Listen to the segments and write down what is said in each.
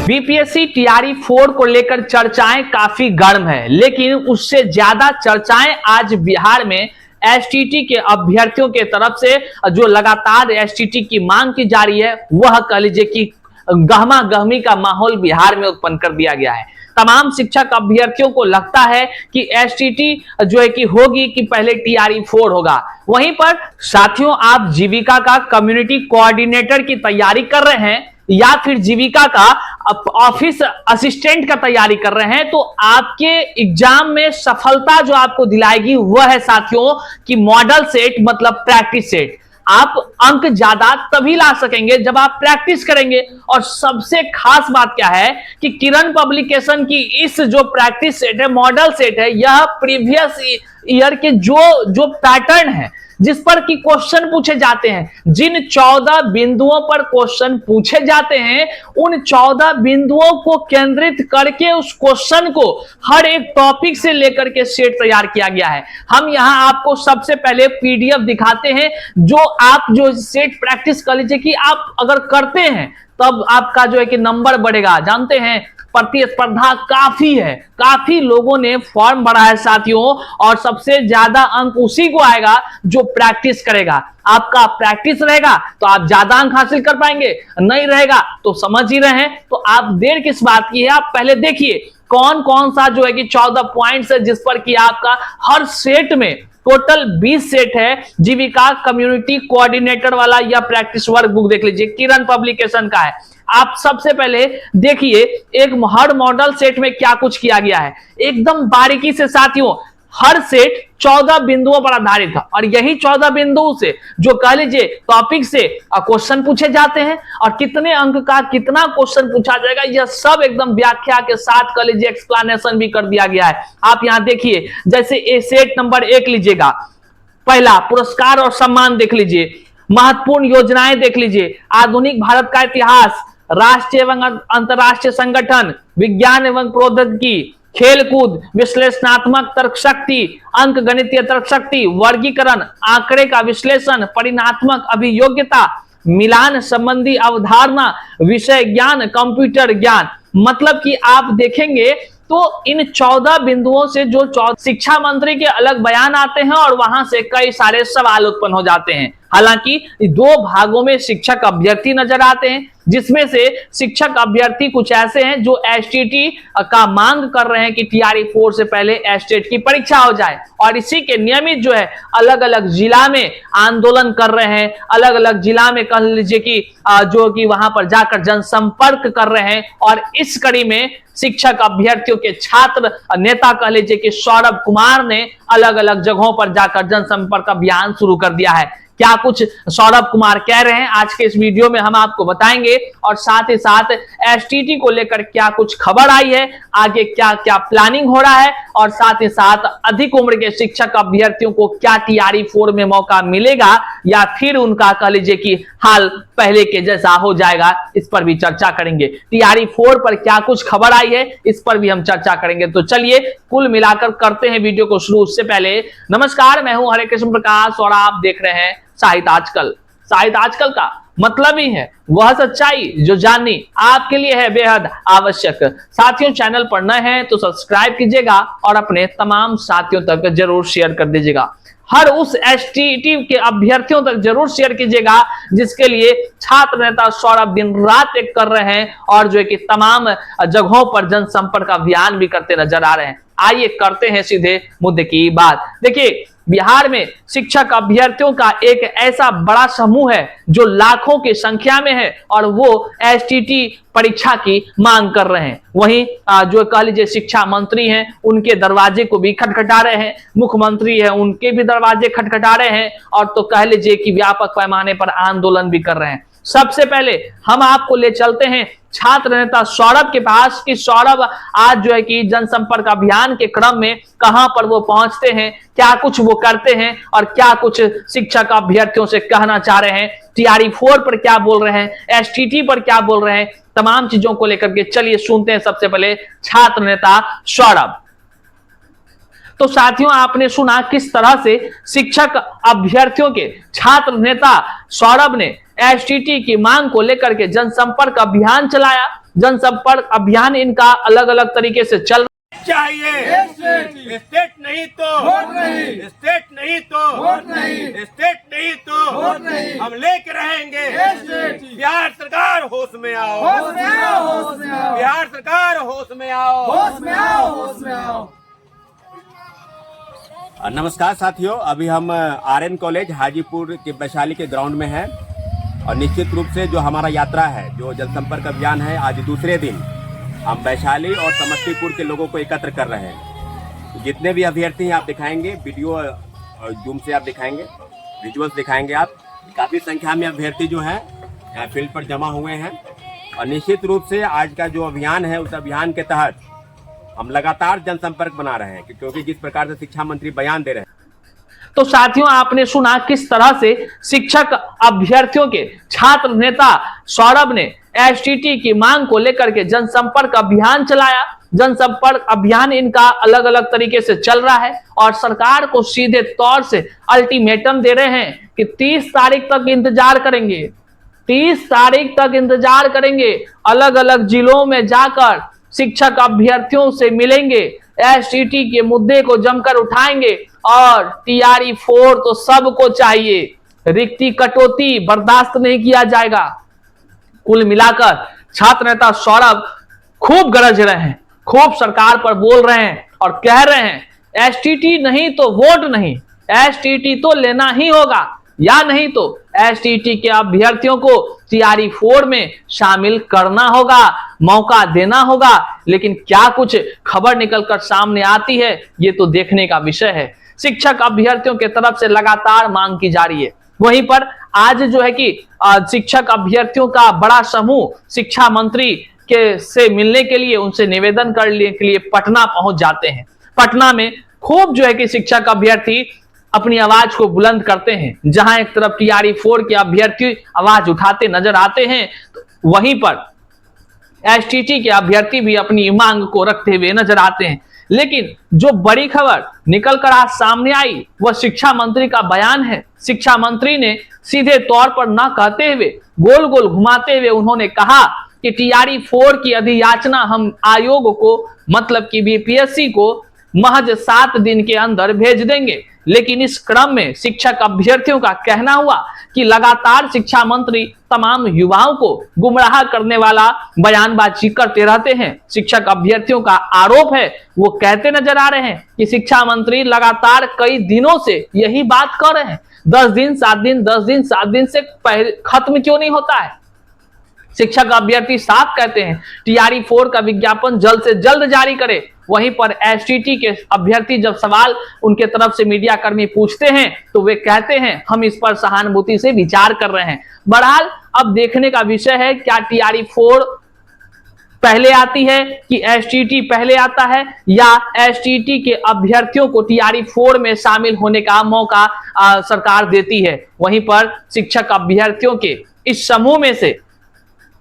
BPSC TRE 4 को लेकर चर्चाएं काफी गर्म है, लेकिन उससे ज्यादा चर्चाएं आज बिहार में एसटीटी के अभ्यर्थियों के तरफ से जो लगातार एसटीटी की मांग की जा रही है, वह कह लीजिए कि गहमा गहमी का माहौल बिहार में उत्पन्न कर दिया गया है। तमाम शिक्षक अभ्यर्थियों को लगता है कि एसटीटी जो है कि होगी कि पहले टीआरई 4 होगा। वहीं पर साथियों, आप जीविका का कम्युनिटी कोऑर्डिनेटर की तैयारी कर रहे हैं या फिर जीविका का ऑफिस असिस्टेंट का तैयारी कर रहे हैं, तो आपके एग्जाम में सफलता जो आपको दिलाएगी वह है साथियों कि मॉडल सेट मतलब प्रैक्टिस सेट। आप अंक ज्यादा तभी ला सकेंगे जब आप प्रैक्टिस करेंगे। और सबसे खास बात क्या है कि किरण पब्लिकेशन की इस जो प्रैक्टिस सेट है, मॉडल सेट है, यह प्रीवियस ईयर के जो पैटर्न है जिस पर कि क्वेश्चन पूछे जाते हैं, जिन 14 बिंदुओं पर क्वेश्चन पूछे जाते हैं, उन 14 बिंदुओं को केंद्रित करके उस क्वेश्चन को हर एक टॉपिक से लेकर के सेट तैयार किया गया है। हम यहां आपको सबसे पहले पीडीएफ दिखाते हैं, जो आप जो सेट प्रैक्टिस कर लीजिए कि आप अगर करते हैं तब आपका जो है कि नंबर बढ़ेगा। जानते हैं प्रतिस्पर्धा काफी है, काफी लोगों ने फॉर्म भरा है साथियों, और सबसे ज्यादा अंक उसी को आएगा जो प्रैक्टिस करेगा। आपका प्रैक्टिस रहेगा तो आप ज्यादा अंक हासिल कर पाएंगे, नहीं रहेगा तो समझ ही रहे हैं। तो आप देर किस बात की है, आप पहले देखिए कौन कौन सा जो है कि 14 पॉइंट्स है जिस पर कि आपका हर सेट में टोटल 20 सेट है। जीविका कम्युनिटी कोऑर्डिनेटर वाला या प्रैक्टिस वर्क बुक देख लीजिए, किरण पब्लिकेशन का है। आप सबसे पहले देखिए एक हर मॉडल सेट में क्या कुछ किया गया है, एकदम बारीकी से साथियों। हर सेट 14 बिंदुओं पर आधारित है और यही 14 बिंदुओं से जो कह लीजिए टॉपिक से क्वेश्चन पूछे जाते हैं, और कितने अंक का कितना क्वेश्चन पूछा जाएगा यह सब एकदम व्याख्या के साथ कह लीजिए एक्सप्लेनेशन भी कर दिया गया है। आप यहां देखिए, जैसे सेट नंबर 1 लीजिएगा, पहला पुरस्कार और सम्मान देख लीजिए, महत्वपूर्ण योजनाएं देख लीजिए, आधुनिक भारत का इतिहास, राष्ट्रीय एवं अंतरराष्ट्रीय संगठन, विज्ञान एवं प्रौद्योगिकी, खेलकूद, विश्लेषणात्मक तर्क शक्ति, अंक गणितीय तर्क शक्ति, वर्गीकरण, आंकड़े का विश्लेषण, परिणात्मक अभियोग्यता, मिलान संबंधी अवधारणा, विषय ज्ञान, कंप्यूटर ज्ञान। मतलब कि आप देखेंगे तो इन 14 बिंदुओं से जो शिक्षा मंत्री के अलग बयान आते हैं और वहां से कई सारे सवाल उत्पन्न हो जाते हैं। हालांकि 2 भागों में शिक्षक अभ्यर्थी नजर आते हैं, जिसमें से शिक्षक अभ्यर्थी कुछ ऐसे हैं जो एसटीटी का मांग कर रहे हैं कि टीआरई 4 से पहले एसटेट की परीक्षा हो जाए, और इसी के नियमित जो है अलग अलग जिला में आंदोलन कर रहे हैं, अलग अलग जिला में कह लीजिए कि जो कि वहां पर जाकर जनसंपर्क कर रहे हैं। और इस कड़ी में शिक्षक अभ्यर्थियों के छात्र नेता कह लीजिए कि सौरभ कुमार ने अलग अलग जगहों पर जाकर जनसंपर्क अभियान शुरू कर दिया है। क्या कुछ सौरभ कुमार कह रहे हैं आज के इस वीडियो में हम आपको बताएंगे, और साथ ही साथ एसटीटी को लेकर क्या कुछ खबर आई है, आगे क्या क्या प्लानिंग हो रहा है, और साथ ही साथ अधिक उम्र के शिक्षक अभ्यर्थियों को क्या टीआरई 4 में मौका मिलेगा या फिर उनका कह लीजिए कि हाल पहले के जैसा हो जाएगा, इस पर भी चर्चा करेंगे। टीआरई 4 पर क्या कुछ खबर आई है, इस पर भी हम चर्चा करेंगे। तो चलिए कुल मिलाकर करते हैं वीडियो को शुरू। उससे पहले नमस्कार, मैं हूं हरे कृष्ण प्रकाश और आप देख रहे हैं साहित्य आजकल। साहित्य आजकल का मतलब ही है वह सच्चाई जो जाननी आपके लिए है बेहद आवश्यक। साथियों, चैनल पर नए हैं तो सब्सक्राइब कीजिएगा और अपने तमाम साथियों तक जरूर शेयर कर दीजिएगा। हर उस एसटीटी के अभ्यर्थियों तक जरूर शेयर कीजिएगा जिसके लिए छात्र नेता सौरभ दिन रात एक कर रहे हैं और जो है कि तमाम जगहों पर जनसंपर्क अभियान भी करते नजर आ रहे हैं। आइए करते हैं सीधे मुद्दे की बात। देखिए, बिहार में शिक्षक अभ्यर्थियों का एक ऐसा बड़ा समूह है जो लाखों की संख्या में है और वो एसटीटी परीक्षा की मांग कर रहे हैं। वहीं जो कह लीजिए शिक्षा मंत्री हैं उनके दरवाजे को भी खटखटा रहे हैं, मुख्यमंत्री हैं उनके भी दरवाजे खटखटा रहे हैं, और तो कह लीजिए कि व्यापक पैमाने पर आंदोलन भी कर रहे हैं। सबसे पहले हम आपको ले चलते हैं छात्र नेता सौरभ के पास कि सौरभ आज जो है कि जनसंपर्क अभियान के क्रम में कहां पर वो पहुंचते हैं, क्या कुछ वो करते हैं और क्या कुछ शिक्षक अभ्यर्थियों से कहना चाह रहे हैं, टीआरई 4 पर क्या बोल रहे हैं, एसटीटी पर क्या बोल रहे हैं, तमाम चीजों को लेकर के चलिए सुनते हैं सबसे पहले छात्र नेता सौरभ। तो साथियों, आपने सुना किस तरह से शिक्षक अभ्यर्थियों के छात्र नेता सौरभ ने एसटीटी की मांग को लेकर के जनसंपर्क अभियान चलाया। जनसंपर्क अभियान इनका अलग अलग तरीके से चल चाहिए। स्टेट नहीं तो वोट नहीं, स्टेट नहीं तो वोट नहीं, स्टेट नहीं तो वोट नहीं, हम लेके रहेंगे। बिहार सरकार होश में आओ, होश में आओ, होश में आओ, बिहार सरकार होश में आओ, होश में आओ, होश में आओ। नमस्कार साथियों, अभी हम आर्यन कॉलेज हाजीपुर के वैशाली के ग्राउंड में हैं और निश्चित रूप से जो हमारा यात्रा है, जो जनसंपर्क अभियान है, आज दूसरे दिन हम वैशाली और समस्तीपुर के लोगों को एकत्र कर रहे हैं। जितने भी अभ्यर्थी हैं आप दिखाएंगे, वीडियो जूम से आप दिखाएंगे, विजुअल्स दिखाएंगे आप। काफ़ी संख्या में अभ्यर्थी जो हैं यहाँ फील्ड पर जमा हुए हैं और निश्चित रूप से आज का जो अभियान है, उस अभियान के तहत हम लगातार जनसंपर्क बना रहे हैं, क्योंकि जिस प्रकार से शिक्षा मंत्री बयान दे रहे हैं। तो साथियों, आपने सुना किस तरह से शिक्षक अभ्यर्थियों के छात्र नेता सौरभ ने एसटीटी की मांग को लेकर के जनसंपर्क अभियान चलाया। जनसंपर्क अभियान इनका अलग अलग तरीके से चल रहा है और सरकार को सीधे तौर से अल्टीमेटम दे रहे हैं कि 30 तारीख तक इंतजार करेंगे। 30 तारीख तक इंतजार करेंगे, अलग अलग जिलों में जाकर शिक्षक अभ्यर्थियों से मिलेंगे, एसटीटी के मुद्दे को जमकर उठाएंगे और टीआरई 4 तो सबको चाहिए। रिक्ति कटौती बर्दाश्त नहीं किया जाएगा। कुल मिलाकर छात्र नेता सौरभ खूब गरज रहे हैं, खूब सरकार पर बोल रहे हैं और कह रहे हैं एसटीटी नहीं तो वोट नहीं, एसटीटी तो लेना ही होगा, या नहीं तो एसटीटी के अभ्यर्थियों को टीआरई 4 में शामिल करना होगा, मौका देना होगा। लेकिन क्या कुछ खबर निकलकर सामने आती है, ये तो देखने का विषय है। शिक्षक अभ्यर्थियों के तरफ से लगातार मांग की जा रही है। वहीं पर आज जो है कि शिक्षक अभ्यर्थियों का बड़ा समूह शिक्षा मंत्री के से मिलने के लिए, उनसे निवेदन करने के लिए पटना पहुंच जाते हैं। पटना में खूब जो है कि शिक्षक अभ्यर्थी अपनी आवाज को बुलंद करते हैं। जहां एक तरफ टीआरई 4 के अभ्यर्थी आवाज उठाते नजर आते हैं, तो वहीं पर एसटीटी के अभ्यर्थी भी अपनी मांग को रखते हुए नजर आते हैं। लेकिन जो बड़ी खबर निकलकर आज सामने आई, वह शिक्षा मंत्री का बयान है। शिक्षा मंत्री ने सीधे तौर पर न कहते हुए, गोल गोल घुमाते हुए उन्होंने कहा कि टीआरई 4 की अधियाचना हम आयोग को, मतलब कि बीपीएससी को महज 7 दिन के अंदर भेज देंगे। लेकिन इस क्रम में शिक्षक अभ्यर्थियों का कहना हुआ कि लगातार शिक्षा मंत्री तमाम युवाओं को गुमराह करने वाला बयानबाजी करते रहते हैं। शिक्षक अभ्यर्थियों का आरोप है, वो कहते नजर आ रहे हैं कि शिक्षा मंत्री लगातार कई दिनों से यही बात कर रहे हैं, 10 दिन 7 दिन 10 दिन 7 दिन से खत्म क्यों नहीं होता है। शिक्षक अभ्यर्थी साफ कहते हैं टीआरई 4 का विज्ञापन जल्द से जल्द जारी करे। वहीं पर एसटीटी के अभ्यर्थी जब सवाल उनके तरफ से मीडिया कर्मी पूछते हैं, तो वे कहते हैं हम इस पर सहानुभूति से विचार कर रहे हैं। बहरहाल अब देखने का विषय है, क्या टीआरई 4 पहले आती है कि एसटीटी पहले आता है, या एसटीटी के अभ्यर्थियों को टीआरई 4 में शामिल होने का मौका सरकार देती है। वहीं पर शिक्षक अभ्यर्थियों के इस समूह में से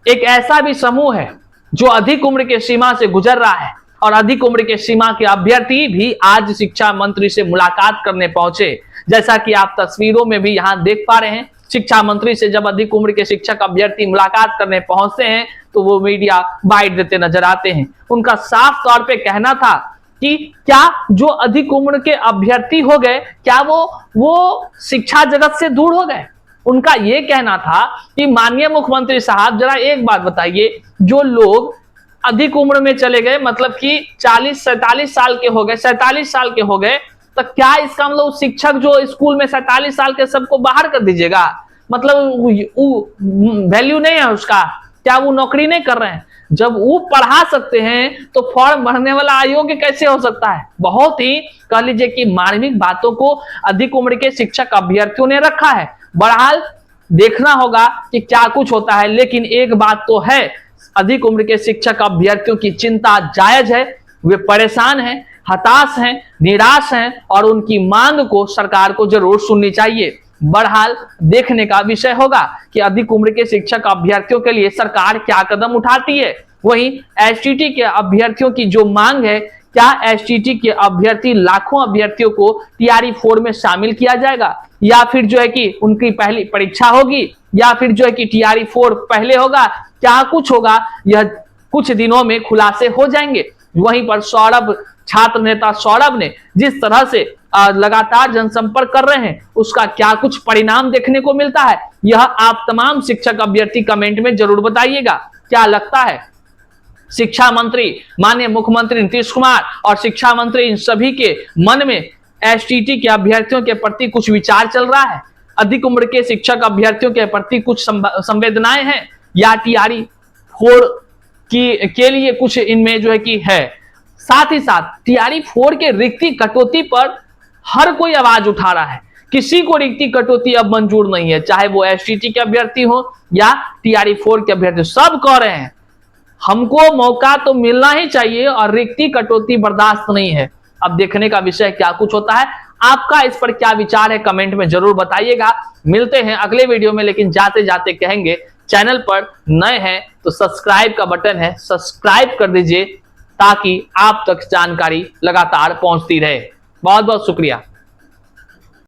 एक ऐसा भी समूह है जो अधिक उम्र के सीमा से गुजर रहा है और अधिक उम्र के सीमा के अभ्यर्थी भी आज शिक्षा मंत्री से मुलाकात करने पहुंचे। जैसा कि आप तस्वीरों में भी यहां देख पा रहे हैं, शिक्षा मंत्री से जब अधिक उम्र के शिक्षक अभ्यर्थी मुलाकात करने पहुंचते हैं तो वो मीडिया बाइट देते नजर आते हैं। उनका साफ तौर पे कहना था कि क्या जो अधिक उम्र के अभ्यर्थी हो गए, क्या वो शिक्षा जगत से दूर हो गए। उनका ये कहना था कि माननीय मुख्यमंत्री साहब, जरा एक बात बताइए, जो लोग अधिक उम्र में चले गए, मतलब कि 40-47 साल के हो गए, 47 साल के हो गए, तो क्या इसका मतलब शिक्षक जो स्कूल में 47 साल के सबको बाहर कर दीजिएगा? मतलब वैल्यू नहीं है उसका, क्या वो नौकरी नहीं कर रहे हैं? जब वो पढ़ा सकते हैं तो फॉर्म भरने वाला अयोग्य कैसे हो सकता है? बहुत ही कह लीजिए कि मार्मिक बातों को अधिक उम्र के शिक्षक अभ्यर्थियों ने रखा है। बहरहाल देखना होगा कि क्या कुछ होता है। लेकिन एक बात तो है, अधिक उम्र के शिक्षक अभ्यर्थियों की चिंता जायज है। वे परेशान हैं, हताश हैं, निराश हैं और उनकी मांग को सरकार को जरूर सुननी चाहिए। बहरहाल देखने का विषय होगा कि अधिक उम्र के शिक्षक अभ्यर्थियों के लिए सरकार क्या कदम उठाती है। वहीं एसटीटी के अभ्यर्थियों की जो मांग है क्या एसटीटी के अभ्यर्थी लाखों अभ्यर्थियों को टीआरई 4 में शामिल किया जाएगा, या फिर जो है कि उनकी पहली परीक्षा होगी, या फिर जो है कि टीआरई 4 पहले होगा, क्या कुछ होगा, यह कुछ दिनों में खुलासे हो जाएंगे। वहीं पर सौरभ, छात्र नेता सौरभ ने जिस तरह से लगातार जनसंपर्क कर रहे हैं, उसका क्या कुछ परिणाम देखने को मिलता है, यह आप तमाम शिक्षक अभ्यर्थी कमेंट में जरूर बताइएगा। क्या लगता है शिक्षा मंत्री माननीय मुख्यमंत्री नीतीश कुमार और शिक्षा मंत्री इन सभी के मन में एसटीटी के अभ्यर्थियों के प्रति कुछ विचार चल रहा है, अधिक उम्र के शिक्षक अभ्यर्थियों के प्रति कुछ संवेदनाएं हैं, या टीआरई 4 के लिए कुछ इनमें जो है कि है। साथ ही साथ टीआरई 4 के रिक्ति कटौती पर हर कोई आवाज उठा रहा है, किसी को रिक्ति कटौती अब मंजूर नहीं है, चाहे वो एसटीटी के अभ्यर्थी हो या टीआरई 4 के अभ्यर्थी, सब कह रहे हैं हमको मौका तो मिलना ही चाहिए और रिक्ति कटौती बर्दाश्त नहीं है। अब देखने का विषय क्या कुछ होता है, आपका इस पर क्या विचार है कमेंट में जरूर बताइएगा। मिलते हैं अगले वीडियो में, लेकिन जाते जाते कहेंगे चैनल पर नए हैं तो सब्सक्राइब का बटन है, सब्सक्राइब कर दीजिए ताकि आप तक जानकारी लगातार पहुंचती रहे। बहुत बहुत शुक्रिया।